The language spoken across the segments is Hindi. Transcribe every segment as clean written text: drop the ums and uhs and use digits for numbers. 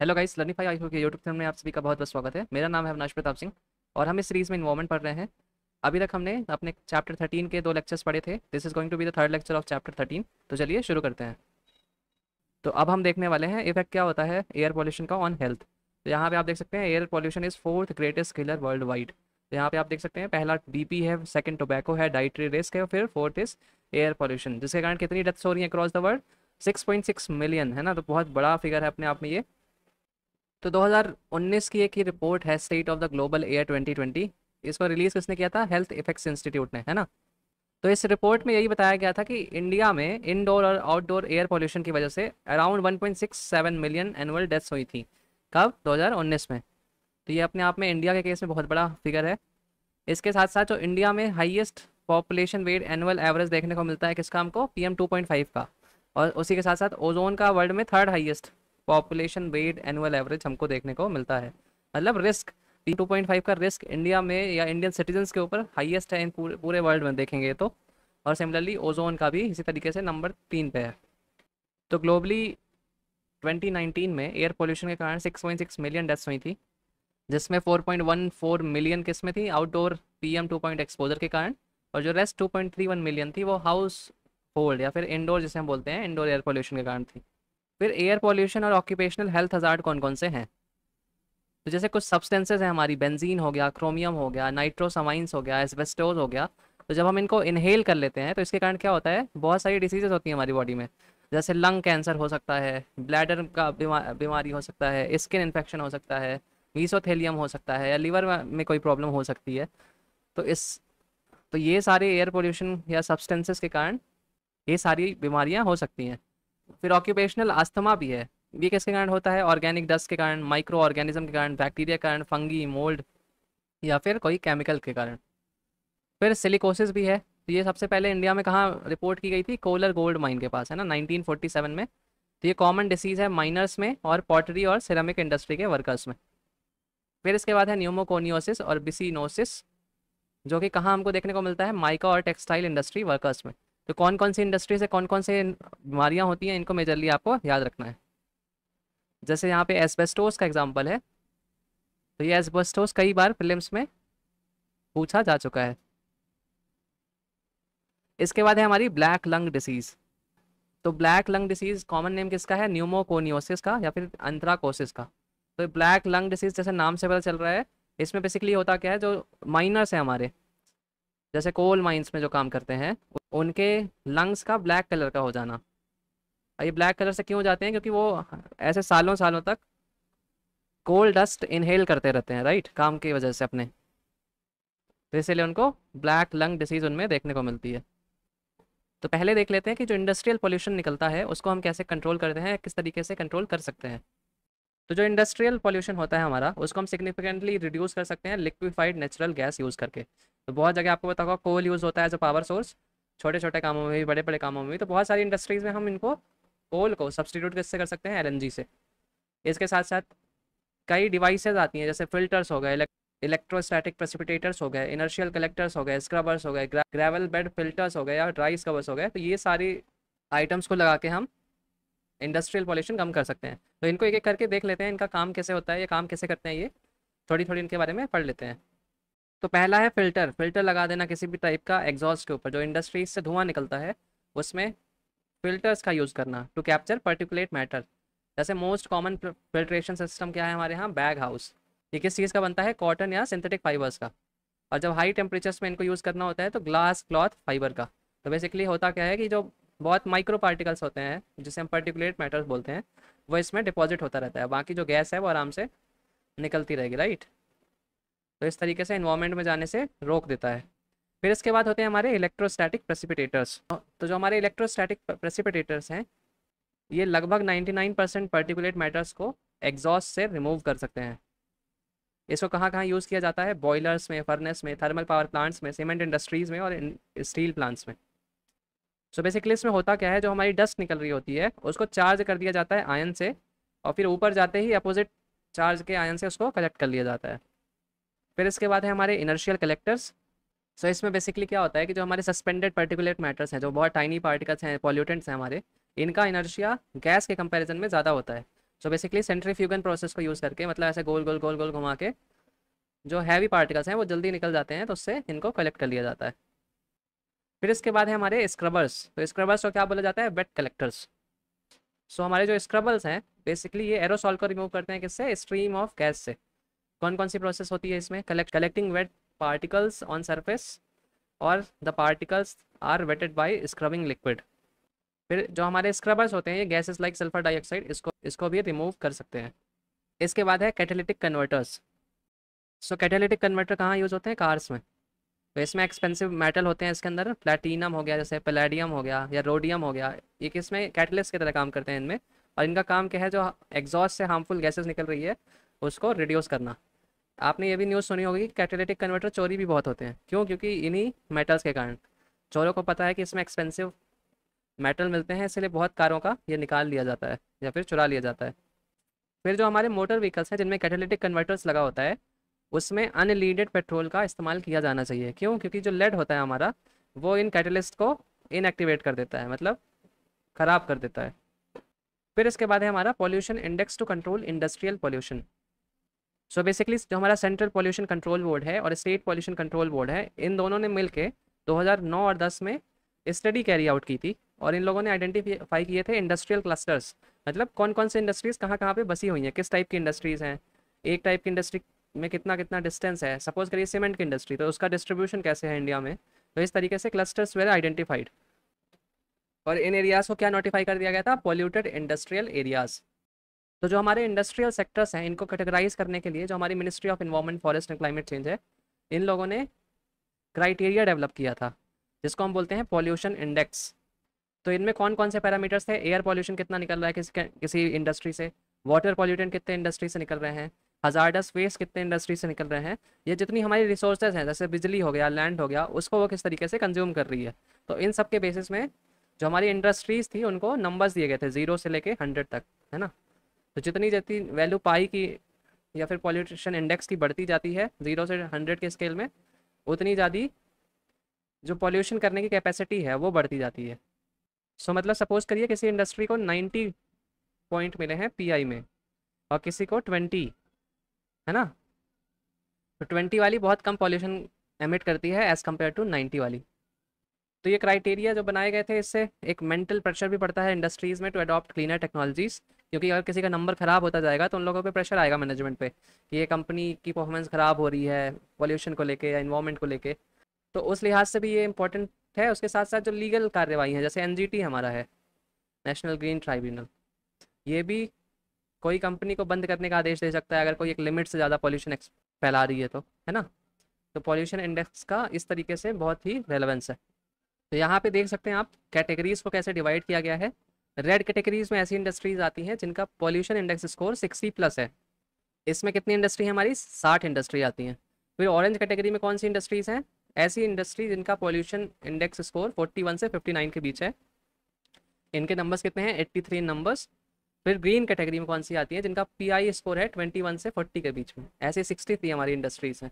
हेलो गाइस, लर्निफाई आई के यूट्यूब चैनल में आप सभी का बहुत बहुत स्वागत है। मेरा नाम है अविनाश प्रताप सिंह और हम इस सीरीज़ में इन्वॉल्वमेंट पढ़ रहे हैं। अभी तक हमने अपने चैप्टर 13 के 2 लेक्चर्स पढ़े थे। This is going to be the third lecture of chapter 13। तो चलिए शुरू करते हैं। तो अब हम देखने वाले हैं इफेक्ट क्या होता है एयर पॉल्यूशन का ऑन हेल्थ। तो यहाँ पे आप देख सकते हैं air pollution is fourth greatest killer world wide. तो यहाँ पे आप देख सकते हैं पहला बीपी है, सेकंड टोबैको है, डाइटरी रिस्क है और फिर फोर्थ इज एयर पॉल्यूशन, जिसके कारण कितनी डेथ्स हो रही हैं अक्रॉस द वर्ल्ड? 6.6 मिलियन, है ना। तो बहुत बड़ा फिगर है अपने आप में ये। तो 2019 की एक ही रिपोर्ट है, state of the global air 2020। इसको रिलीज किसने किया था? हेल्थ इफेक्ट्स इंस्टीट्यूट ने, है ना। तो इस रिपोर्ट में यही बताया गया था कि इंडिया में इनडोर और आउटडोर एयर पोल्यूशन की वजह से अराउंड 1.67 मिलियन एनुअल डेथ्स हुई थी। कब? 2019 में। तो ये अपने आप में इंडिया के केस में बहुत बड़ा फिगर है। इसके साथ साथ जो इंडिया में highest population weight annual average देखने को मिलता है किसका? हमको PM2.5 का। और उसी के साथ साथ ओजोन का वर्ल्ड में third highest population weight annual average हमको देखने को मिलता है। मतलब रिस्क PM2.5 का रिस्क इंडिया में या इंडियन सिटीजन्स के ऊपर हाईएस्ट है इन पूरे वर्ल्ड में देखेंगे तो। और सिमिलरली ओजोन का भी इसी तरीके से नंबर 3 पे है। तो ग्लोबली 2019 में एयर पोल्यूशन के कारण 6.6 मिलियन डेथ्स हुई थी, जिसमें 4.14 मिलियन किस में थी? आउटडोर PM2 एक्सपोजर के कारण। और जो रेस्ट 2.31 मिलियन थी वो हाउस होल्ड या फिर इंडोर, जिसे हम बोलते हैं, इंडोर एयर पोल्यूशन के कारण थी। फिर एयर पोल्यूशन और ऑक्यूपेशनल हेल्थ हजार्ड कौन कौन से हैं? तो जैसे कुछ सब्सटेंसेज हैं हमारी, बेंजीन हो गया, क्रोमियम हो गया, नाइट्रोसामाइंस हो गया, एस्बेस्टोस हो गया। तो जब हम इनको इनहेल कर लेते हैं तो इसके कारण क्या होता है? बहुत सारी डिसीजेज होती हैं हमारी बॉडी में। जैसे लंग कैंसर हो सकता है, ब्लैडर का बीमारी हो सकता है, स्किन इन्फेक्शन हो सकता है, मीसोथेलियम हो सकता है, या लीवर में कोई प्रॉब्लम हो सकती है। तो इस तो ये सारे एयर पोल्यूशन या सब्सटेंसेस के कारण ये सारी बीमारियां हो सकती हैं। फिर ऑक्यूपेशनल अस्थमा भी है। ये किसके कारण होता है? ऑर्गेनिक डस्ट के कारण, माइक्रो ऑर्गेनिज्म के कारण, बैक्टीरिया के कारण, फंगी, मोल्ड या फिर कोई केमिकल के कारण। फिर सिलिकोसिस भी है। तो ये सबसे पहले इंडिया में कहाँ रिपोर्ट की गई थी? कोलर गोल्ड माइन के पास, है ना, 1947 में। तो ये कॉमन डिसीज है माइनर्स में और पॉटरी और सिरेमिक इंडस्ट्री के वर्कर्स में। फिर इसके बाद है न्यूमोकोनियोसिस और बिसिनोसिस, जो कि कहाँ हमको देखने को मिलता है? माइका और टेक्सटाइल इंडस्ट्री वर्कर्स में। तो कौन कौन सी इंडस्ट्री से कौन कौन से बीमारियां होती हैं, इनको मेजरली आपको याद रखना है। जैसे यहाँ पे एस्बेस्टोस का एग्जांपल है। तो ये एस्बेस्टोस कई बार प्रीलिम्स में पूछा जा चुका है। इसके बाद है हमारी ब्लैक लंग डिसीज। तो black lung disease common name किसका है? न्यूमोकोनियोसिस का या फिर अंथ्राकोसिस का। तो ब्लैक लंग डिसीज जैसे नाम से पता चल रहा है, इसमें बेसिकली होता क्या है? जो माइनर्स हैं हमारे, जैसे कोल माइंस में जो काम करते हैं, उनके लंग्स का ब्लैक कलर का हो जाना। और ये ब्लैक कलर से क्यों हो जाते हैं? क्योंकि वो ऐसे सालों सालों तक कोल डस्ट इनहेल करते रहते हैं, राइट, काम की वजह से अपने। तो इसीलिए उनको ब्लैक लंग डिसीज उनमें देखने को मिलती है। तो पहले देख लेते हैं कि जो इंडस्ट्रियल पोल्यूशन निकलता है उसको हम कैसे कंट्रोल करते हैं, किस तरीके से कंट्रोल कर सकते हैं। तो जो इंडस्ट्रियल पोल्यूशन होता है हमारा, उसको हम सिग्निफिकेंटली रिड्यूस कर सकते हैं लिक्विफाइड नेचुरल गैस यूज़ करके। तो बहुत जगह आपको पता होगा कोल यूज़ होता है एज अ पावर सोर्स, छोटे छोटे कामों में भी, बड़े बड़े कामों में भी। तो बहुत सारी इंडस्ट्रीज़ में हम इनको कोल को सब्सटीट्यूट किससे कर सकते हैं? LNG से। इसके साथ साथ कई डिवाइसेज आती हैं, जैसे फिल्टर्स हो गए, इलेक्ट्रोस्टैटिक प्रेसिपिटेटर्स हो गए, इनर्शियल कलेक्टर्स हो गए, स्क्रबर्स हो गए, ग्रेवल बेड फिल्टर्स हो गए या ड्राई स्क्रबर्स हो गए। तो ये सारी आइटम्स को लगा के हम इंडस्ट्रियल पॉल्यूशन कम कर सकते हैं। तो इनको एक एक करके देख लेते हैं, इनका काम कैसे होता है, ये काम कैसे करते हैं, ये थोड़ी थोड़ी इनके बारे में पढ़ लेते हैं। तो पहला है फिल्टर। फिल्टर लगा देना किसी भी टाइप का एग्जॉस्ट के ऊपर, जो इंडस्ट्रीज से धुआं निकलता है उसमें फिल्टर्स का यूज़ करना टू कैप्चर पर्टिकुलेट मैटर। जैसे मोस्ट कॉमन फिल्ट्रेशन सिस्टम क्या है हमारे यहाँ? Bag house. ये किस चीज़ का बनता है? कॉटन या सिंथेटिक फाइबर्स का। और जब हाई टेम्परेचर्स में इनको यूज़ करना होता है तो ग्लास, क्लॉथ, फाइबर का। तो बेसिकली होता क्या है कि जो बहुत माइक्रो पार्टिकल्स होते हैं, जिसे हम पर्टिकुलेट मैटर्स बोलते हैं, वो इसमें डिपॉजिट होता रहता है। बाकी जो गैस है वो आराम से निकलती रहेगी, राइट। तो इस तरीके से इन्वायरमेंट में जाने से रोक देता है। फिर इसके बाद होते हैं हमारे इलेक्ट्रोस्टैटिक प्रेसिपिटेटर्स। तो जो हमारे इलेक्ट्रोस्टैटिक प्रेसिपिटेटर्स हैं, ये लगभग 99% पर्टिकुलेट मैटर्स को एग्जॉस्ट से रिमूव कर सकते हैं। इसको कहाँ कहाँ यूज़ किया जाता है? बॉयलर्स में, फर्नेस में, थर्मल पावर प्लांट्स में, सीमेंट इंडस्ट्रीज़ में और स्टील प्लांट्स में। सो बेसिकली इसमें होता क्या है? जो हमारी डस्ट निकल रही होती है उसको चार्ज कर दिया जाता है आयन से, और फिर ऊपर जाते ही अपोजिट चार्ज के आयन से उसको कलेक्ट कर लिया जाता है। फिर इसके बाद है हमारे इनर्शियल कलेक्टर्स। सो इसमें बेसिकली क्या होता है कि जो हमारे सस्पेंडेड पर्टिकुलेट मैटर्स हैं, जो बहुत टाइनी पार्टिकल्स हैं, पॉल्यूटेंट्स हैं हमारे, इनका इनर्शिया गैस के कंपैरिजन में ज़्यादा होता है। सो बेसिकली सेंट्रीफ्यूगन प्रोसेस को यूज़ करके, मतलब ऐसे गोल गोल गोल गोल घुमा के जो हैवी पार्टिकल्स हैं वो जल्दी निकल जाते हैं, तो उससे इनको कलेक्ट कर लिया जाता है। फिर इसके बाद है हमारे स्क्रबर्स। तो स्क्रबर्स को क्या बोला जाता है? Wait collectors. सो हमारे जो स्क्रबर्स हैं बेसिकली ये एरोसॉल को रिमूव करते हैं, किससे? स्ट्रीम ऑफ गैस से। कौन कौन सी प्रोसेस होती है इसमें? Collecting wet particles on surface, और the particles are wetted by scrubbing liquid. फिर जो हमारे स्क्रबर्स होते हैं ये गैसेस लाइक सल्फर डाइऑक्साइड इसको भी रिमूव कर सकते हैं। इसके बाद है कैटालिटिक कन्वर्टर्स। सो कैटालिटिक कन्वर्टर कहाँ यूज़ होते हैं? कार्स में। तो इसमें एक्सपेंसिव मेटल होते हैं इसके अंदर, प्लेटिनम हो गया, जैसे पैलेडियम हो गया या रोडियम हो गया, ये किसमें? कैटलिस्ट की तरह काम करते हैं इनमें। और इनका काम क्या है? जो एग्जॉस्ट से हार्मफुल गैसेस निकल रही है उसको रिड्यूस करना। आपने ये भी न्यूज़ सुनी होगी कि कैटालिटिक कन्वर्टर चोरी भी बहुत होते हैं। क्यों? क्योंकि इन्हीं मेटल्स के कारण चोरों को पता है कि इसमें एक्सपेंसिव मेटल मिलते हैं, इसलिए बहुत कारों का ये निकाल लिया जाता है या फिर चुरा लिया जाता है। फिर जो हमारे मोटर व्हीकल्स हैं जिनमें कैटालिटिक कन्वर्टर्स लगा होता है उसमें अनलीडेड पेट्रोल का इस्तेमाल किया जाना चाहिए। क्यों? क्योंकि जो लेड होता है हमारा वो इन कैटलिस्ट को इनएक्टिवेट कर देता है, मतलब ख़राब कर देता है। फिर इसके बाद है हमारा pollution index to control industrial pollution. So basically जो हमारा सेंट्रल पॉल्यूशन कंट्रोल बोर्ड है और स्टेट पॉल्यूशन कंट्रोल बोर्ड है, इन दोनों ने मिलकर 2009 और 10 में स्टडी कैरी आउट की थी, और इन लोगों ने आइडेंटिफाई किए थे इंडस्ट्रियल क्लस्टर्स। मतलब कौन कौन से इंडस्ट्रीज़ कहाँ कहाँ पे बसी हुई हैं, किस टाइप की इंडस्ट्रीज़ हैं, एक टाइप की इंडस्ट्री में कितना कितना डिस्टेंस है। सपोज करिए सीमेंट की इंडस्ट्री, तो उसका डिस्ट्रीब्यूशन कैसे है इंडिया में। तो इस तरीके से क्लस्टर्स वेर आइडेंटिफाइड, और इन एरियाज़ को क्या नोटिफाई कर दिया गया था? Polluted industrial areas. तो जो हमारे इंडस्ट्रियल सेक्टर्स हैं इनको कैटेगराइज करने के लिए जो हमारी ministry of environment forest and climate change है, इन लोगों ने क्राइटेरिया डेवलप किया था जिसको हम बोलते हैं पॉल्यूशन इंडेक्स। तो इनमें कौन कौन से पैरामीटर्स थे? एयर पॉल्यूशन कितना निकल रहा है किसी इंडस्ट्री से, वाटर पॉल्यूटेंट कितने इंडस्ट्री से निकल रहे हैं, हजार्डस वेस्ट कितने इंडस्ट्री से निकल रहे हैं, ये जितनी हमारी रिसोर्सेज हैं जैसे बिजली हो गया, लैंड हो गया, उसको वो किस तरीके से कंज्यूम कर रही है। तो इन सब के बेसिस में जो हमारी इंडस्ट्रीज़ थी उनको नंबर्स दिए गए थे 0 से लेके 100 तक, है ना। तो जितनी जितनी वैल्यू पाई की या फिर पॉल्यूशन इंडेक्स की बढ़ती जाती है 0 से 100 के स्केल में, उतनी ज़्यादा जो पॉल्यूशन करने की कैपेसिटी है वो बढ़ती जाती है। सो मतलब सपोज करिए किसी इंडस्ट्री को 90 पॉइंट मिले हैं पीआई में और किसी को 20, है ना। तो 20 वाली बहुत कम पॉल्यूशन एमिट करती है एज़ कम्पेयर टू 90 वाली। तो ये क्राइटेरिया जो बनाए गए थे इससे एक मेंटल प्रेशर भी पड़ता है इंडस्ट्रीज़ में टू अडॉप्ट क्लीनर टेक्नोलॉजीज़। क्योंकि अगर किसी का नंबर ख़राब होता जाएगा तो उन लोगों पे प्रेशर आएगा मैनेजमेंट पे कि ये कंपनी की परफॉर्मेंस ख़राब हो रही है पॉल्यूशन को लेके या इन्वायरमेंट को लेके। तो उस लिहाज से भी ये इंपॉर्टेंट है। उसके साथ साथ जो लीगल कार्रवाई है जैसे एनजीटी हमारा है, नेशनल ग्रीन ट्राइब्यूनल, ये भी कोई कंपनी को बंद करने का आदेश दे सकता है अगर कोई एक लिमिट से ज़्यादा पॉल्यूशन फैला रही है तो, है ना। तो पॉल्यूशन इंडेक्स का इस तरीके से बहुत ही रेलेवेंस है। तो यहाँ पे देख सकते हैं आप कैटेगरीज को कैसे डिवाइड किया गया है। रेड कैटेगरीज में ऐसी इंडस्ट्रीज आती हैं जिनका पॉल्यूशन इंडेक्स स्कोर 60+ है। इसमें कितनी इंडस्ट्री है हमारी? 60 इंडस्ट्री आती हैं। फिर ऑरेंज कैटेगरी में कौन सी इंडस्ट्रीज हैं? ऐसी इंडस्ट्री जिनका पॉल्यूशन इंडेक्स स्कोर 41 से 59 के बीच है। इनके नंबर्स कितने हैं? 83 नंबर्स। फिर ग्रीन कैटेगरी में कौन सी आती है? जिनका पीआई स्कोर है 21 से 40 के बीच में। ऐसे 63 हमारी इंडस्ट्रीज हैं।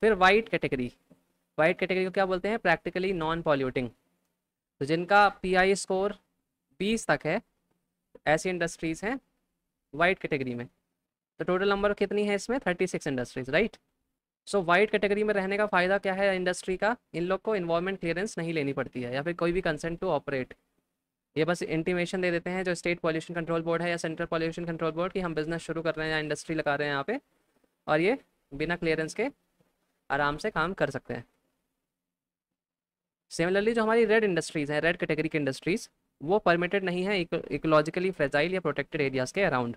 फिर वाइट कैटेगरी, वाइट कैटेगरी को क्या बोलते हैं? Practically non polluting. तो जिनका पीआई स्कोर 20 तक है, ऐसी इंडस्ट्रीज हैं वाइट कैटेगरी में। तो टोटल नंबर कितनी है इसमें? 36 industries, right. So white category में रहने का फ़ायदा क्या है इंडस्ट्री का? इन लोग को इन्वायरमेंट क्लियरेंस नहीं लेनी पड़ती है या फिर कोई भी कंसेंट टू ऑपरेट। ये बस इंटीमेशन दे देते हैं जो स्टेट पॉल्यूशन कंट्रोल बोर्ड है या सेंट्रल पॉल्यूशन कंट्रोल बोर्ड कि हम बिजनेस शुरू कर रहे हैं या इंडस्ट्री लगा रहे हैं यहाँ पे, और ये बिना क्लियरेंस के आराम से काम कर सकते हैं। सिमिलरली जो हमारी रेड इंडस्ट्रीज़ हैं, रेड कैटेगरी की इंडस्ट्रीज़, वो परमिटेड नहीं है इकोलॉजिकली फ्रेजाइल या प्रोटेक्टेड एरियाज़ के अराउंड।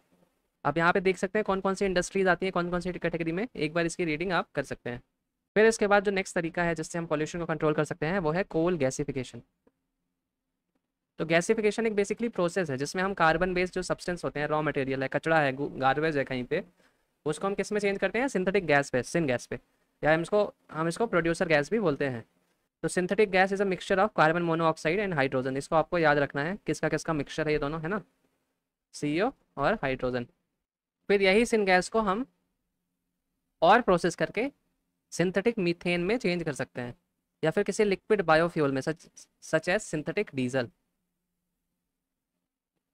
आप यहाँ पे देख सकते हैं कौन कौन सी इंडस्ट्रीज़ आती हैं कौन कौन सी कैटेगरी में, एक बार इसकी रीडिंग आप कर सकते हैं। फिर इसके बाद जो नेक्स्ट तरीका है जिससे हम पॉल्यूशन को कंट्रोल कर सकते हैं वो है कोल गैसिफिकेशन। तो गैसिफिकेशन एक बेसिकली प्रोसेस है जिसमें हम कार्बन बेस्ड जो सब्सटेंस होते हैं, रॉ मटेरियल है, कचरा है, गार्बेज है कहीं पे, उसको हम किस में चेंज करते हैं? सिंथेटिक गैस पे, सिन गैस पे, या हम इसको प्रोड्यूसर गैस भी बोलते हैं। तो synthetic gas is a mixture of carbon monoxide and hydrogen. इसको आपको याद रखना है किसका किसका मिक्सचर है ये दोनों, है ना, CO और हाइड्रोजन। फिर यही सिन गैस को हम और प्रोसेस करके सिंथेटिक मीथेन में चेंज कर सकते हैं या फिर किसी लिक्विड बायोफ्यूल में सच एज सिंथेटिक डीजल।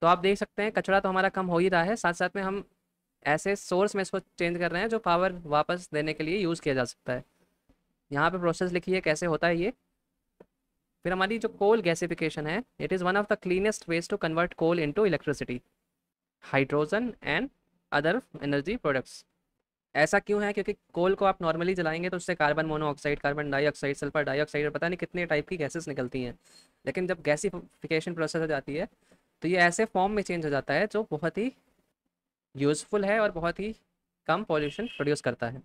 तो आप देख सकते हैं कचरा तो हमारा कम हो ही रहा है, साथ साथ में हम ऐसे सोर्स में इसको चेंज कर रहे हैं जो पावर वापस देने के लिए यूज़ किया जा सकता है। यहाँ पे प्रोसेस लिखी है कैसे होता है ये। फिर हमारी जो कोल गैसिफिकेशन है, it is one of the cleanest ways to convert coal into electricity, hydrogen and other energy products. ऐसा क्यों है? क्योंकि कोल को आप नॉर्मली जलाएंगे तो उससे carbon monoxide, carbon dioxide, sulphur dioxide, पता नहीं कितने टाइप की गैसेस निकलती हैं। लेकिन जब गैसिफिकेशन प्रोसेस हो जाती है तो ये ऐसे फॉर्म में चेंज हो जाता है जो बहुत ही यूज़फुल है और बहुत ही कम पॉल्यूशन प्रोड्यूस करता है।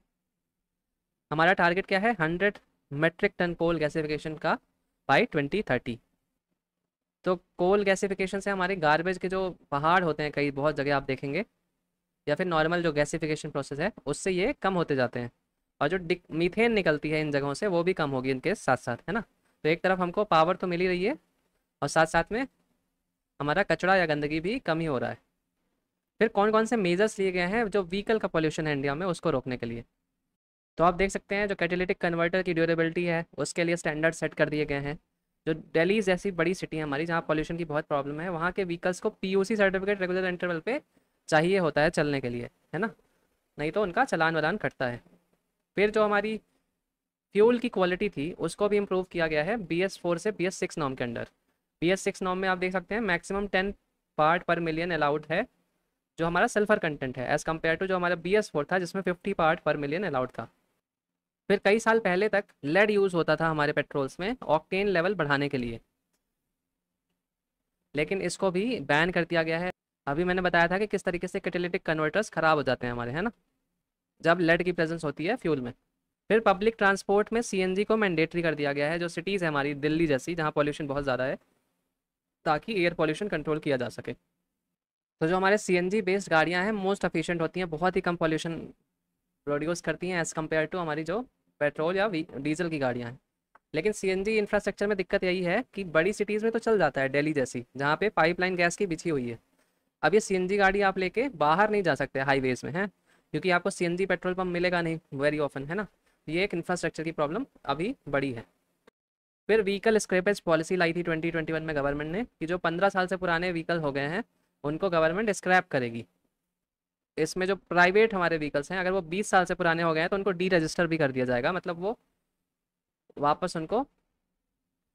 हमारा टारगेट क्या है? 100 मेट्रिक टन कोल गैसिफिकेशन का बाई 2030। तो कोल गैसिफिकेशन से हमारे गार्बेज के जो पहाड़ होते हैं, कई बहुत जगह आप देखेंगे, या फिर नॉर्मल जो गैसिफिकेशन प्रोसेस है उससे ये कम होते जाते हैं। और जो मीथेन निकलती है इन जगहों से वो भी कम होगी इनके साथ साथ, है ना। तो एक तरफ हमको पावर तो मिल ही रही है और साथ साथ में हमारा कचरा या गंदगी भी कम ही हो रहा है। फिर कौन कौन से मेजर्स लिए गए हैं जो व्हीकल का पोल्यूशन है इंडिया में उसको रोकने के लिए? तो आप देख सकते हैं जो कैटेलिटिक कन्वर्टर की ड्यूरेबिलिटी है उसके लिए स्टैंडर्ड सेट कर दिए गए हैं। जो दिल्ली जैसी बड़ी सिटी है हमारी जहाँ पॉल्यूशन की बहुत प्रॉब्लम है, वहाँ के व्हीकल्स को पीयूसी सर्टिफिकेट रेगुलर इंटरवल पे चाहिए होता है चलने के लिए, है ना, नहीं तो उनका चलान वलान कटता है। फिर जो हमारी फ्यूल की क्वालिटी थी उसको भी इम्प्रूव किया गया है BS4 से BS6 नॉर्म के अंडर। BS6 नॉर्म में आप देख सकते हैं मैक्सिमम 10 पार्ट पर मिलियन अलाउड है जो हमारा सल्फर कंटेंट है, एज़ कम्पेयर टू जो हमारा BS4 था जिसमें 50 पार्ट पर मिलियन अलाउड था। फिर कई साल पहले तक लेड यूज़ होता था हमारे पेट्रोल्स में ऑक्टेन लेवल बढ़ाने के लिए, लेकिन इसको भी बैन कर दिया गया है। अभी मैंने बताया था कि किस तरीके से कैटेलिटिक कन्वर्टर्स ख़राब हो जाते हैं हमारे, है ना, जब लेड की प्रेजेंस होती है फ्यूल में। फिर पब्लिक ट्रांसपोर्ट में CNG को मैंडेटरी कर दिया गया है जो सिटीज़ है हमारी दिल्ली जैसी जहाँ पॉल्यूशन बहुत ज़्यादा है, ताकि एयर पॉल्यूशन कंट्रोल किया जा सके। तो जो हमारे CNG बेस्ड गाड़ियाँ हैं मोस्ट एफिशिएंट होती हैं, बहुत ही कम पॉल्यूशन प्रोड्यूस करती हैं एज़ कम्पेयर टू हमारी जो पेट्रोल या डीजल की गाड़ियाँ हैं। लेकिन CNG इंफ्रास्ट्रक्चर में दिक्कत यही है कि बड़ी सिटीज़ में तो चल जाता है, दिल्ली जैसी जहाँ पे पाइपलाइन गैस की बिछी हुई है। अब ये CNG गाड़ी आप लेके बाहर नहीं जा सकते हाईवेज़ में, है, क्योंकि आपको CNG पेट्रोल पंप मिलेगा नहीं वेरी ऑफन, है ना। ये एक इंफ्रास्ट्रक्चर की प्रॉब्लम अभी बड़ी है। फिर व्हीकल स्क्रैपेज पॉलिसी लाई थी 2021 में गवर्नमेंट ने कि जो 15 साल से पुराने व्हीकल हो गए हैं उनको गवर्नमेंट स्क्रैप करेगी। इसमें जो प्राइवेट हमारे व्हीकल्स हैं अगर वो 20 साल से पुराने हो गए हैं तो उनको डी रजिस्टर भी कर दिया जाएगा, मतलब वो वापस उनको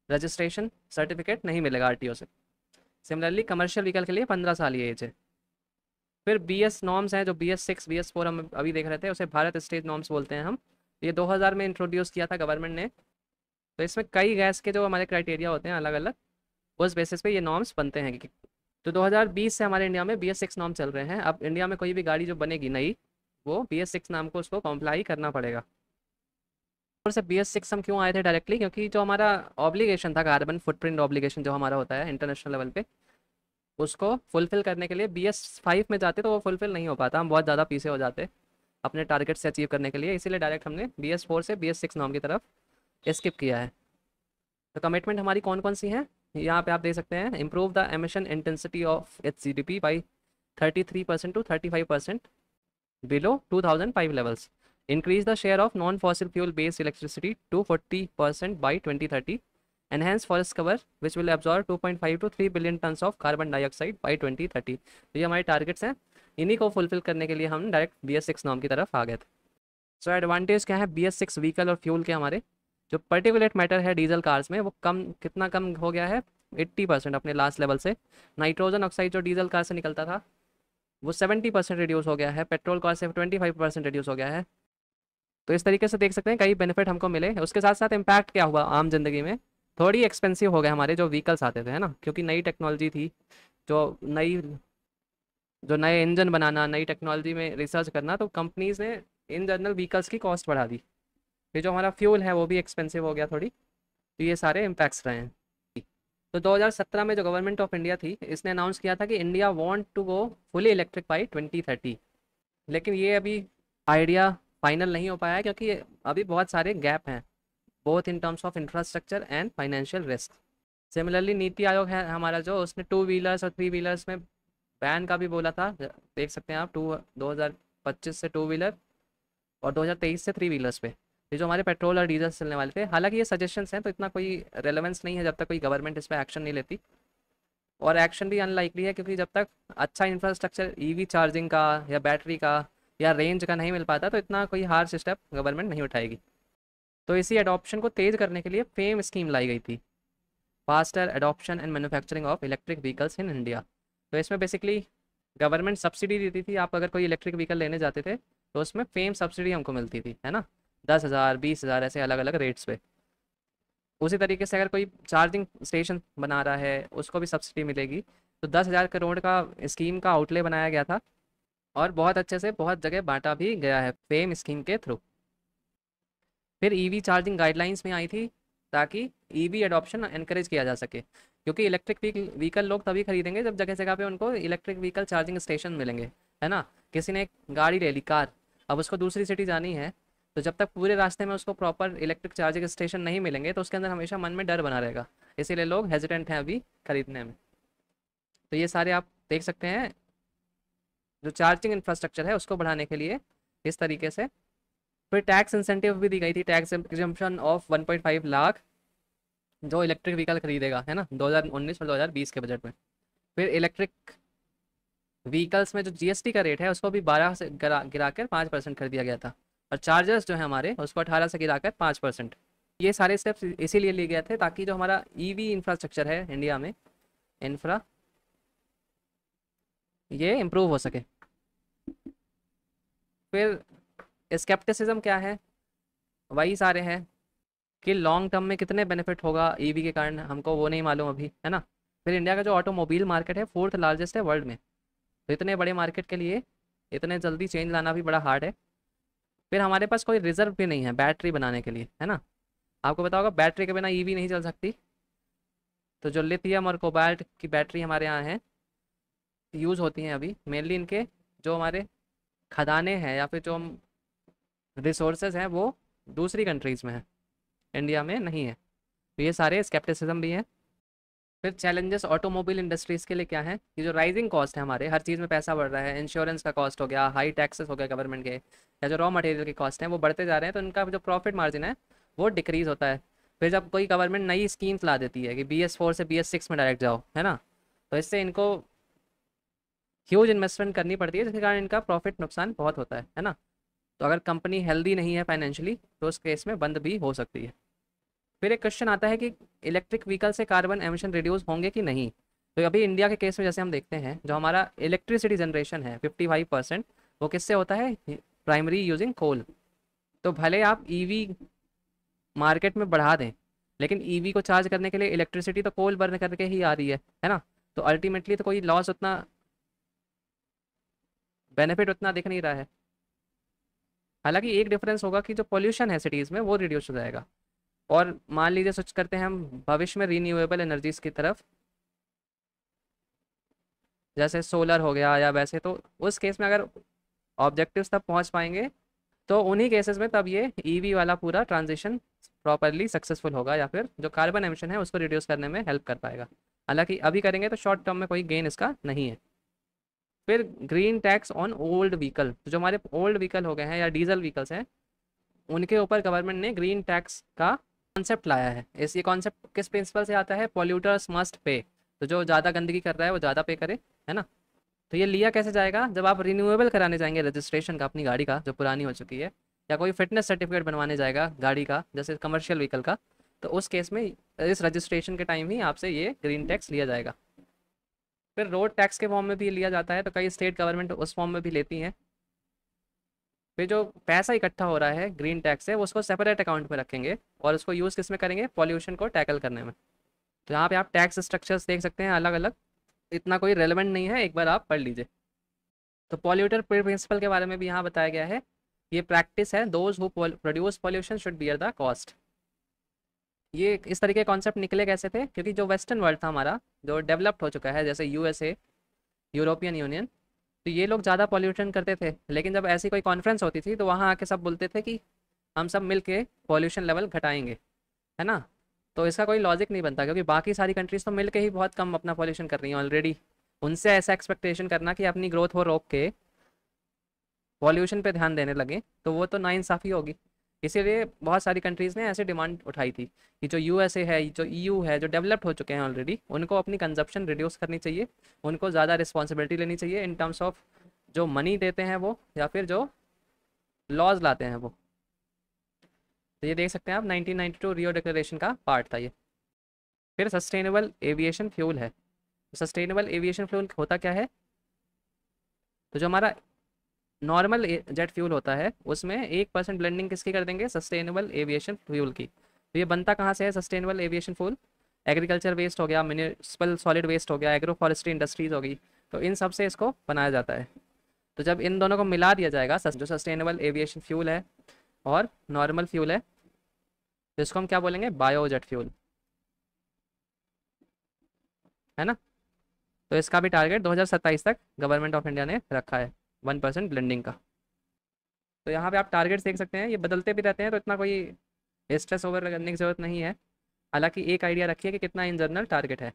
रजिस्ट्रेशन सर्टिफिकेट नहीं मिलेगा RTO से। सिमिलरली कमर्शियल व्हीकल के लिए 15 साल ये एज है। फिर BS नॉर्म्स हैं जो BS6 BS4 हम अभी देख रहे थे उसे भारत स्टेज नॉर्म्स बोलते हैं हम। ये 2000 में इंट्रोड्यूस किया था गवर्नमेंट ने। तो इसमें कई गैस के जो हमारे क्राइटेरिया होते हैं अलग अलग, उस बेसिस पे ये नॉर्म्स बनते हैं तो 2020 से हमारे इंडिया में BS6 नॉर्म चल रहे हैं। अब इंडिया में कोई भी गाड़ी जो बनेगी नई वो BS6 नाम को उसको कॉम्प्लाई करना पड़ेगा। और से BS6 हम क्यों आए थे डायरेक्टली, क्योंकि जो हमारा ऑब्लिगेशन था कार्बन फुटप्रिंट ऑब्लिगेशन जो हमारा होता है इंटरनेशनल लेवल पे, उसको फुलफिल करने के लिए BS5 में जाते तो वो फुलफिल नहीं हो पाता, हम बहुत ज़्यादा पीछे हो जाते अपने टारगेट से अचीव करने के लिए, इसीलिए डायरेक्ट हमने BS4 से BS6 नॉर्म की तरफ स्किप किया है। तो कमिटमेंट हमारी कौन कौन सी हैं यहाँ पे आप देख सकते हैं। Improve the emission intensity of its GDP by 33% to 35% below 2005 levels. Increase the share of non-fossil fuel based electricity to 40% by 2030. Enhance forest cover which will absorb 2.5 to 3 billion tons of carbon dioxide by 2030. तो ये हमारे टारगेट्स हैं, इन्हीं को फुलफिल करने के लिए हम डायरेक्ट BS6 नॉर्म की तरफ आ गए थे। सो एडवांटेज क्या है BS6 व्हीकल और फ्यूल के? हमारे जो पर्टिकुलेट मैटर है डीजल कार्स में वो कम, कितना कम हो गया है? 80% अपने लास्ट लेवल से। नाइट्रोजन ऑक्साइड जो डीजल कार से निकलता था वो 70% रिड्यूस हो गया है, पेट्रोल कार से 25% रिड्यूस हो गया है। तो इस तरीके से देख सकते हैं कई बेनिफिट हमको मिले। उसके साथ साथ इम्पैक्ट क्या हुआ आम जिंदगी में? थोड़ी एक्सपेंसिव हो गए हमारे जो व्हीकल्स आते थे, है ना, क्योंकि नई टेक्नोलॉजी थी, जो नई जो नए इंजन बनाना, नई टेक्नोलॉजी में रिसर्च करना, तो कंपनीज ने इन जनरल व्हीकल्स की कॉस्ट बढ़ा दी। फिर जो हमारा फ्यूल है वो भी एक्सपेंसिव हो गया थोड़ी। तो ये सारे इम्पैक्ट्स रहे हैं। तो 2017 में जो गवर्नमेंट ऑफ इंडिया थी इसने अनाउंस किया था कि India want to go fully electric by 2030। लेकिन ये अभी आइडिया फाइनल नहीं हो पाया है क्योंकि अभी बहुत सारे गैप हैं both in terms of infrastructure and financial risk. Similarly NITI Aayog है हमारा जो, उसने 2 व्हीलर्स और 3 व्हीलर्स में बैन का भी बोला था। देख सकते हैं आप 2025 से 2 व्हीलर और 2023 से 3 व्हीलर्स पे, ये जो हमारे पेट्रोल और डीजल चलने वाले थे। हालांकि ये सजेशंस हैं तो इतना कोई रेलेवेंस नहीं है जब तक कोई गवर्नमेंट इस पर एक्शन नहीं लेती। और एक्शन भी अनलाइकली है, क्योंकि जब तक अच्छा इंफ्रास्ट्रक्चर ईवी चार्जिंग का या बैटरी का या रेंज का नहीं मिल पाता, तो इतना कोई हार्श स्टेप गवर्नमेंट नहीं उठाएगी। तो इसी एडॉप्शन को तेज़ करने के लिए फेम स्कीम लाई गई थी, faster adoption and manufacturing of electric vehicles in India. तो इसमें बेसिकली गवर्नमेंट सब्सिडी देती थी, आप अगर कोई इलेक्ट्रिक व्हीकल लेने जाते थे तो उसमें फेम सब्सिडी हमको मिलती थी, है ना, 10,000 20,000 ऐसे अलग अलग रेट्स पे। उसी तरीके से अगर कोई चार्जिंग स्टेशन बना रहा है उसको भी सब्सिडी मिलेगी। तो 10,000 करोड़ का स्कीम का आउटले बनाया गया था, और बहुत अच्छे से बहुत जगह बांटा भी गया है फेम स्कीम के थ्रू। फिर ईवी चार्जिंग गाइडलाइंस में आई थी, ताकि ईवी एडॉप्शन एनकरेज किया जा सके, क्योंकि इलेक्ट्रिक व्हीकल लोग तभी खरीदेंगे जब जगह जगह पे उनको इलेक्ट्रिक व्हीकल चार्जिंग स्टेशन मिलेंगे, है ना। किसी ने एक गाड़ी ले ली, कार, अब उसको दूसरी सिटी जानी है, तो जब तक पूरे रास्ते में उसको प्रॉपर इलेक्ट्रिक चार्जिंग स्टेशन नहीं मिलेंगे तो उसके अंदर हमेशा मन में डर बना रहेगा, इसीलिए लोग हेजिटेंट हैं अभी खरीदने में। तो ये सारे आप देख सकते हैं, जो चार्जिंग इंफ्रास्ट्रक्चर है उसको बढ़ाने के लिए इस तरीके से। फिर टैक्स इंसेंटिव भी दी गई थी, टैक्स एग्जम्पशन ऑफ 1.5 लाख जो इलेक्ट्रिक व्हीकल खरीदेगा, है ना, 2019 और 2020 के बजट में। फिर इलेक्ट्रिक व्हीकल्स में जो जीएसटी का रेट है उसको भी 12 से गिराकर 5% कर दिया गया था, और चार्जर्स जो है हमारे उसको 18 से गिराकर 5%। ये सारे स्टेप्स इसीलिए लिए गए थे ताकि जो हमारा ईवी इंफ्रास्ट्रक्चर है इंडिया में, इंफ्रा, ये इम्प्रूव हो सके। फिर स्केप्टिसिज्म क्या है, वही सारे हैं कि लॉन्ग टर्म में कितने बेनिफिट होगा ईवी के कारण, हमको वो नहीं मालूम अभी, है ना। फिर इंडिया का जो ऑटोमोबाइल मार्केट है 4th लार्जेस्ट है वर्ल्ड में, तो इतने बड़े मार्केट के लिए इतने जल्दी चेंज लाना भी बड़ा हार्ड है। फिर हमारे पास कोई रिजर्व भी नहीं है बैटरी बनाने के लिए, है ना। आपको पता होगा बैटरी के बिना ईवी नहीं चल सकती। तो जो लिथियम और कोबाल्ट की बैटरी हमारे यहाँ है, यूज़ होती हैं अभी मेनली, इनके जो हमारे खदाने हैं या फिर जो हम रिसोर्सेज हैं वो दूसरी कंट्रीज़ में है, इंडिया में नहीं है। तो ये सारे स्केप्टिसिज्म भी हैं। फिर चैलेंजेस ऑटोमोबाइल इंडस्ट्रीज़ के लिए क्या है, कि जो राइजिंग कॉस्ट है, हमारे हर चीज़ में पैसा बढ़ रहा है, इंश्योरेंस का कॉस्ट हो गया, हाई टैक्सेस हो गया गवर्नमेंट के, या जो रॉ मटेरियल के कॉस्ट हैं वो बढ़ते जा रहे हैं, तो इनका जो प्रॉफिट मार्जिन है वो डिक्रीज़ होता है। फिर जब कोई गवर्नमेंट नई स्कीम्स ला देती है कि BS4 से BS6 में डायरेक्ट जाओ, है ना, तो इससे इनको ह्यूज इन्वेस्टमेंट करनी पड़ती है, जिसके कारण इनका प्रॉफिट नुकसान बहुत होता है ना। तो अगर कंपनी हेल्दी नहीं है फाइनेंशियली तो उस केस में बंद भी हो सकती है। फिर एक क्वेश्चन आता है कि इलेक्ट्रिक व्हीकल से कार्बन एमिशन रिड्यूस होंगे कि नहीं। तो अभी इंडिया के केस में जैसे हम देखते हैं, जो हमारा इलेक्ट्रिसिटी जनरेशन है 55% वो किससे होता है, प्राइमरी यूजिंग कोल। तो भले आप ईवी मार्केट में बढ़ा दें, लेकिन ईवी को चार्ज करने के लिए इलेक्ट्रिसिटी तो कोल बर्न करके ही आ रही है ना। तो अल्टीमेटली तो कोई लॉस उतना, बेनिफिट उतना दिख नहीं रहा है। हालांकि एक डिफरेंस होगा कि जो पोल्यूशन है सिटीज़ में वो रिड्यूस हो जाएगा। और मान लीजिए स्विच करते हैं हम भविष्य में रीन्यूएबल एनर्जीज की तरफ, जैसे सोलर हो गया या वैसे, तो उस केस में अगर ऑब्जेक्टिव्स तब पहुंच पाएंगे तो उन्हीं केसेस में तब ये ईवी वाला पूरा ट्रांजिशन प्रॉपरली सक्सेसफुल होगा, या फिर जो कार्बन एमिशन है उसको रिड्यूस करने में हेल्प कर पाएगा। हालांकि अभी करेंगे तो शॉर्ट टर्म में कोई गेन इसका नहीं है। फिर green tax on old vehicle, तो जो हमारे ओल्ड व्हीकल हो गए हैं या डीजल व्हीकल्स हैं उनके ऊपर गवर्नमेंट ने ग्रीन टैक्स का कॉन्सेप्ट लाया है। इस ये कॉन्सेप्ट किस प्रिंसिपल से आता है, पॉल्यूटर्स मस्ट पे। तो जो ज़्यादा गंदगी कर रहा है वो ज़्यादा पे करे, है ना। तो ये लिया कैसे जाएगा, जब आप रिन्यूएबल कराने जाएंगे रजिस्ट्रेशन का अपनी गाड़ी का जो पुरानी हो चुकी है, या कोई फिटनेस सर्टिफिकेट बनवाने जाएगा गाड़ी का जैसे कमर्शियल व्हीकल का, तो उस केस में इस रजिस्ट्रेशन के टाइम ही आपसे ये ग्रीन टैक्स लिया जाएगा। फिर रोड टैक्स के फॉर्म में भी लिया जाता है, तो कई स्टेट गवर्नमेंट उस फॉर्म में भी लेती हैं। फिर जो पैसा इकट्ठा हो रहा है ग्रीन टैक्स से, वो उसको सेपरेट अकाउंट में रखेंगे और उसको यूज़ किस में करेंगे, पॉल्यूशन को टैकल करने में। तो यहाँ पे आप टैक्स स्ट्रक्चर्स देख सकते हैं अलग अलग, इतना कोई रेलेवेंट नहीं है, एक बार आप पढ़ लीजिए। तो पॉल्यूटर प्रिंसिपल के बारे में भी यहाँ बताया गया है, ये प्रैक्टिस है, those who produce pollution should bear the cost. ये इस तरीके के कॉन्सेप्ट निकले कैसे थे, क्योंकि जो वेस्टर्न वर्ल्ड था हमारा, जो डेवलप्ड हो चुका है जैसे USA, यूरोपियन यूनियन, तो ये लोग ज़्यादा पॉल्यूशन करते थे, लेकिन जब ऐसी कोई कॉन्फ्रेंस होती थी तो वहाँ आके सब बोलते थे कि हम सब मिल के पॉल्यूशन लेवल घटाएंगे, है ना। तो इसका कोई लॉजिक नहीं बनता, क्योंकि बाकी सारी कंट्रीज तो मिल के ही बहुत कम अपना पॉल्यूशन कर रही हैं ऑलरेडी। उनसे ऐसा एक्सपेक्टेशन करना कि अपनी ग्रोथ वो रोक के पॉल्यूशन पे ध्यान देने लगे, तो वो तो नाइंसाफ़ी होगी। इसीलिए बहुत सारी कंट्रीज़ ने ऐसे डिमांड उठाई थी कि जो यूएसए है, जो ईयू है, जो डेवलप्ड हो चुके हैं ऑलरेडी, उनको अपनी कंजप्शन रिड्यूस करनी चाहिए, उनको ज़्यादा रिस्पॉन्सिबिलिटी लेनी चाहिए इन टर्म्स ऑफ जो मनी देते हैं वो, या फिर जो लॉज लाते हैं वो। तो ये देख सकते हैं आप, 1992 रियो डिक्लेरेशन का पार्ट था ये। फिर सस्टेनेबल एविएशन फ्यूल है। सस्टेनेबल एविएशन फ्यूल होता क्या है? तो जो हमारा नॉर्मल जेट फ्यूल होता है उसमें 1% ब्लेंडिंग किसकी कर देंगे? सस्टेनेबल एविएशन फ्यूल की। तो ये बनता कहाँ से है sustainable aviation fuel? Agriculture waste हो गया, म्यूनिसिपल सॉलिड वेस्ट हो गया, एग्रो फॉरेस्ट्री इंडस्ट्रीज होगी, तो इन सब से इसको बनाया जाता है। तो जब इन दोनों को मिला दिया जाएगा, जो सस्टेनेबल एविएशन फ्यूल है और नॉर्मल फ्यूल है, तो इसको हम क्या बोलेंगे? बायोजेट फ्यूल, है ना। तो इसका भी टारगेट 2027 तक गवर्नमेंट ऑफ इंडिया ने रखा है, 1% ब्लेंडिंग का। तो यहाँ पे आप टारगेट्स देख सकते हैं, ये बदलते भी रहते हैं, तो इतना कोई स्ट्रेस ओवर करने की ज़रूरत नहीं है। हालांकि एक आइडिया रखिए कि कितना इन जनरल टारगेट है।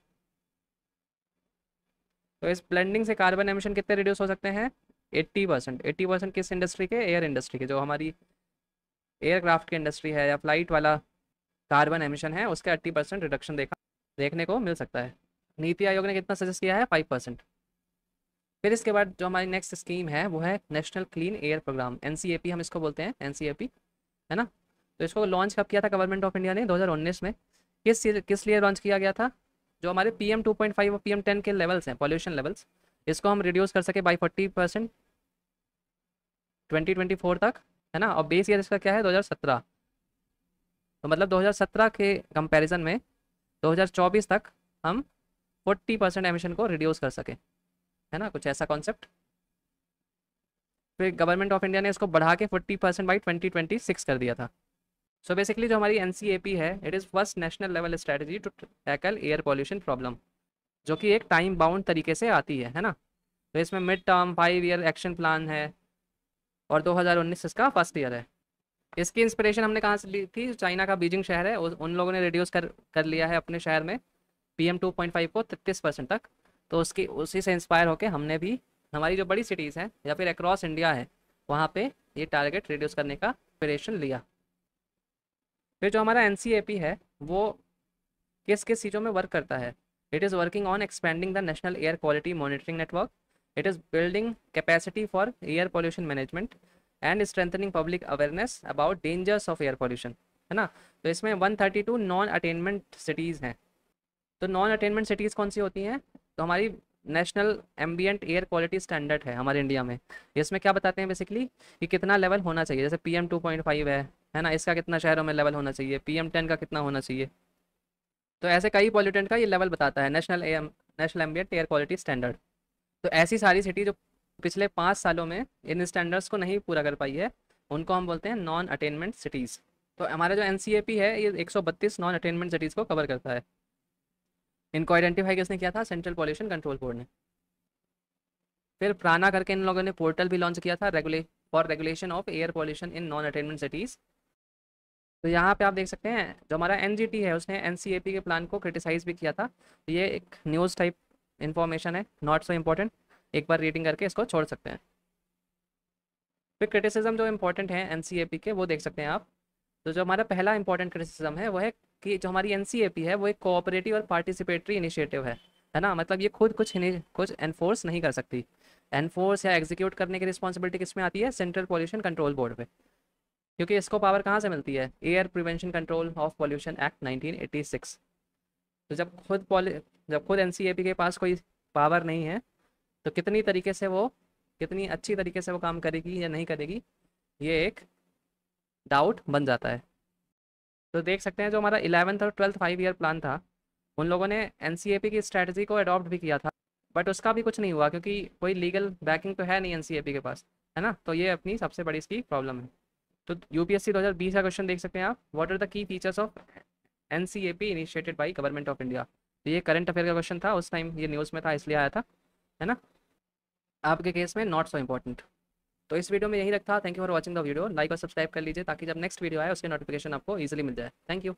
तो इस ब्लेंडिंग से कार्बन एमिशन कितने रिड्यूस हो सकते हैं? 80%। 80% किस इंडस्ट्री के? एयर इंडस्ट्री के। जो हमारी एयरक्राफ्ट की इंडस्ट्री है या फ्लाइट वाला कार्बन एमिशन है, उसका 80% रिडक्शन देखने को मिल सकता है। नीति आयोग ने कितना सजेस्ट किया है? 5%। फिर इसके बाद जो हमारी नेक्स्ट स्कीम है वो है national clean air programme, NCAP हम इसको बोलते हैं, एनसीएपी, है ना। तो इसको लॉन्च कब किया था गवर्नमेंट ऑफ इंडिया ने? 2019 में। किस लिए लॉन्च किया गया था? जो हमारे PM 2.5 और PM 10 के लेवल्स हैं, पॉल्यूशन लेवल्स, इसको हम रिड्यूस कर सके बाई 40% 2024 तक, है ना। और बेस ईयर इसका क्या है? 2017। तो मतलब 2017 के कंपैरिजन में 2024 तक हम 40% एमिशन को रिड्यूस कर सके, है ना, कुछ ऐसा कॉन्सेप्ट। फिर गवर्नमेंट ऑफ इंडिया ने इसको बढ़ा के 40% बाई 2026 कर दिया था। सो बेसिकली जो हमारी एनसीएपी है, it is first national level strategy to tackle air pollution problem, जो कि एक टाइम बाउंड तरीके से आती है ना। तो इसमें mid term 5 year action plan है और 2019 इसका फर्स्ट ईयर है। इसकी इंस्पिरेशन हमने कहाँ से ली थी? चाइना का बीजिंग शहर है, उन लोगों ने रिड्यूस कर लिया है अपने शहर में PM 2.5 को 33% तक। तो उसी से इंस्पायर होकर हमने भी हमारी जो बड़ी सिटीज़ हैं या फिर अक्रॉस इंडिया है, वहाँ पे ये टारगेट रिड्यूस करने का इंस्पिरेशन लिया। फिर जो हमारा एनसीएपी है वो किस किस चीज़ों में वर्क करता है? It is working on expanding the national air quality monitoring network, it is building capacity for air pollution management and strengthening public awareness about dangers of air pollution, है ना। तो इसमें 132 नॉन अटेनमेंट सिटीज़ हैं। तो नॉन अटेनमेंट सिटीज़ कौन सी होती हैं? तो हमारी national ambient air quality standard है हमारे इंडिया में। इसमें क्या बताते हैं बेसिकली कि कितना लेवल होना चाहिए। जैसे PM 2.5 है ना, इसका कितना शहरों में लेवल होना चाहिए, PM 10 का कितना होना चाहिए। तो ऐसे कई पॉल्यूटेंट का ये लेवल बताता है national ambient air quality standard. तो ऐसी सारी सिटी जो पिछले 5 सालों में इन स्टैंडर्ड्स को नहीं पूरा कर पाई है, उनको हम बोलते हैं नॉन अटेनमेंट सिटीज़। तो हमारा जो एनसीएपी है ये 132 नॉन अटेनमेंट सिटीज़ को कवर करता है। इनको आइडेंटिफाई किसने किया था? सेंट्रल पॉल्यूशन कंट्रोल बोर्ड ने। फिर प्राना करके इन लोगों ने पोर्टल भी लॉन्च किया था, regulation of air pollution in non attainment cities. तो यहाँ पे आप देख सकते हैं जो हमारा एनजीटी है उसने एनसीएपी के प्लान को क्रिटिसाइज़ भी किया था। तो ये एक न्यूज़ टाइप इन्फॉर्मेशन है, नॉट सो इम्पोर्टेंट, एक बार रीडिंग करके इसको छोड़ सकते हैं। फिर क्रिटिसिज्म जो इम्पोर्टेंट है एनसीएपी के वो देख सकते हैं आप। तो जो हमारा पहला इंपॉर्टेंट क्रिटिसिज्म है वो है कि जो हमारी एनसीएपी है वो एक कोऑपरेटिव और पार्टिसिपेटरी इनिशिएटिव है ना। मतलब ये खुद कुछ एनफोर्स नहीं कर सकती। एनफोर्स या एग्जीक्यूट करने की रिस्पॉन्सिबिलिटी किस में आती है? सेंट्रल पॉल्यूशन कंट्रोल बोर्ड पे, क्योंकि इसको पावर कहाँ से मिलती है? Air prevention control of pollution act 1986। तो जब खुद एनसीएपी के पास कोई पावर नहीं है, तो कितनी अच्छी तरीके से वो काम करेगी या नहीं करेगी, ये एक डाउट बन जाता है। तो देख सकते हैं जो हमारा 11th और 12th 5 ईयर प्लान था, उन लोगों ने एनसीएपी की स्ट्रैटेजी को अडॉप्ट भी किया था, बट उसका भी कुछ नहीं हुआ क्योंकि कोई लीगल बैकिंग तो है नहीं एनसीएपी के पास, है ना। तो ये अपनी सबसे बड़ी इसकी प्रॉब्लम है। तो यूपीएससी 2020 का क्वेश्चन देख सकते हैं आप, what are the key features of NCAP initiated by government of India. तो ये करंट अफेयर का क्वेश्चन था, उस टाइम ये न्यूज़ में था इसलिए आया था, है ना। आपके केस में नॉट सो इम्पोर्टेंट। तो इस वीडियो में यही रखता। Thank you for watching the video. Like और सब्सक्राइब कर लीजिए ताकि जब नेक्स्ट वीडियो आए उसके नोटिफिकेशन आपको ईजिली मिल जाए। Thank you.